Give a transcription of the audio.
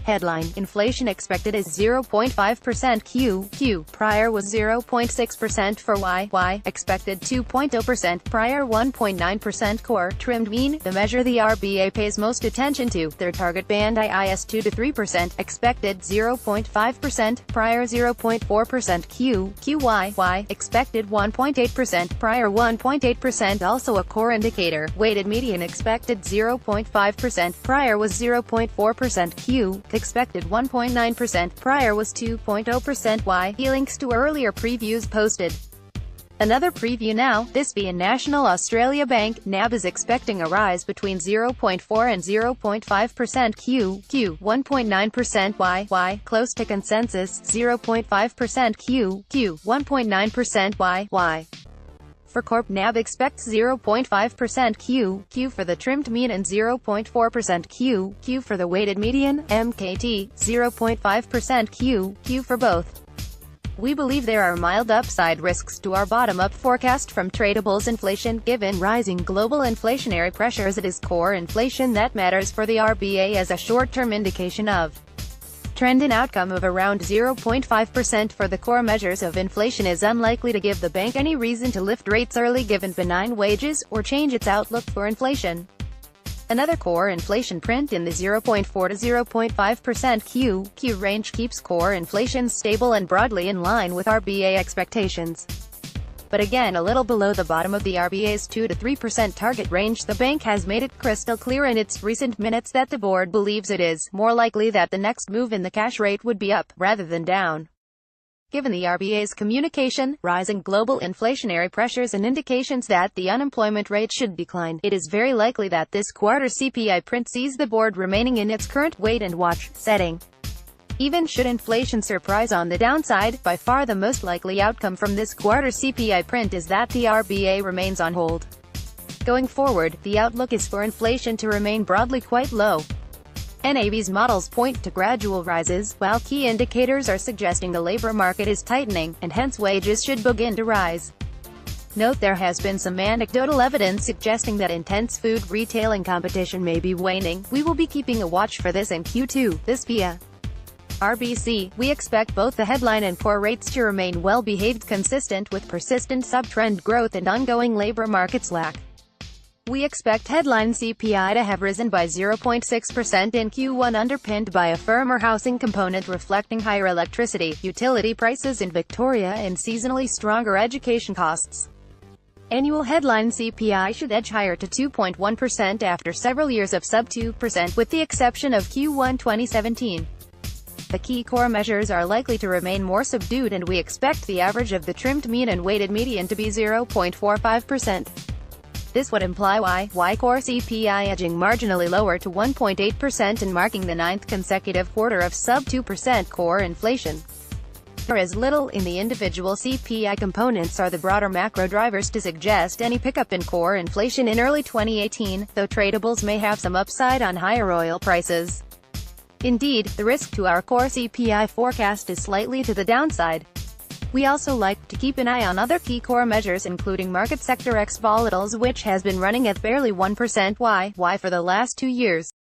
Headline: Inflation expected is 0.5% Q. Prior was 0.6% for Y. Expected 2.0%. Prior 1.9% core. Trimmed mean, the measure the RBA pays most attention to. Their target band is 2 to 3%. Expected 0.5%. Prior 0.4% Y. Expected 1.8%. Prior 1.8%. Also a core indicator. Weighted median expected 0.5%. Prior was 0.4% Q. Expected 1.9%, prior was 2.0% Y. yLinks to earlier previews posted. Another preview now, this being National Australia Bank. NAB is expecting a rise between 0.4 and 0.5% Q. 1.9% Y. Close to consensus, 0.5% Q. 1.9% Y. For Corp, NAB expects 0.5% Q for the trimmed mean and 0.4% Q for the weighted median. MKT, 0.5% Q for both. We believe there are mild upside risks to our bottom-up forecast from tradables inflation. Given rising global inflationary pressures, it is core inflation that matters for the RBA as a short-term indication of trend. An outcome of around 0.5% for the core measures of inflation is unlikely to give the bank any reason to lift rates early given benign wages, or change its outlook for inflation. Another core inflation print in the 0.4 to 0.5% Q range keeps core inflation stable and broadly in line with RBA expectations. But again a little below the bottom of the RBA's 2 to 3% target range. The bank has made it crystal clear in its recent minutes that the board believes it is more likely that the next move in the cash rate would be up, rather than down. Given the RBA's communication, rising global inflationary pressures and indications that the unemployment rate should decline, it is very likely that this quarter CPI print sees the board remaining in its current wait-and-watch setting. Even should inflation surprise on the downside, by far the most likely outcome from this quarter CPI print is that the RBA remains on hold. Going forward, the outlook is for inflation to remain broadly quite low. NAB's models point to gradual rises, while key indicators are suggesting the labor market is tightening, and hence wages should begin to rise. Note there has been some anecdotal evidence suggesting that intense food retailing competition may be waning. We will be keeping a watch for this in Q2. This via RBC, we expect both the headline and core rates to remain well-behaved, consistent with persistent sub-trend growth and ongoing labor market slack. We expect headline CPI to have risen by 0.6% in Q1, underpinned by a firmer housing component reflecting higher electricity, utility prices in Victoria and seasonally stronger education costs. Annual headline CPI should edge higher to 2.1% after several years of sub 2%, with the exception of Q1 2017. The key core measures are likely to remain more subdued, and we expect the average of the trimmed mean and weighted median to be 0.45%. This would imply Y core CPI edging marginally lower to 1.8% and marking the 9th consecutive quarter of sub 2% core inflation. There is little in the individual CPI components or the broader macro drivers to suggest any pickup in core inflation in early 2018, though tradables may have some upside on higher oil prices. Indeed, the risk to our core CPI forecast is slightly to the downside. We also like to keep an eye on other key core measures, including market sector ex volatiles, which has been running at barely 1% Y for the last 2 years.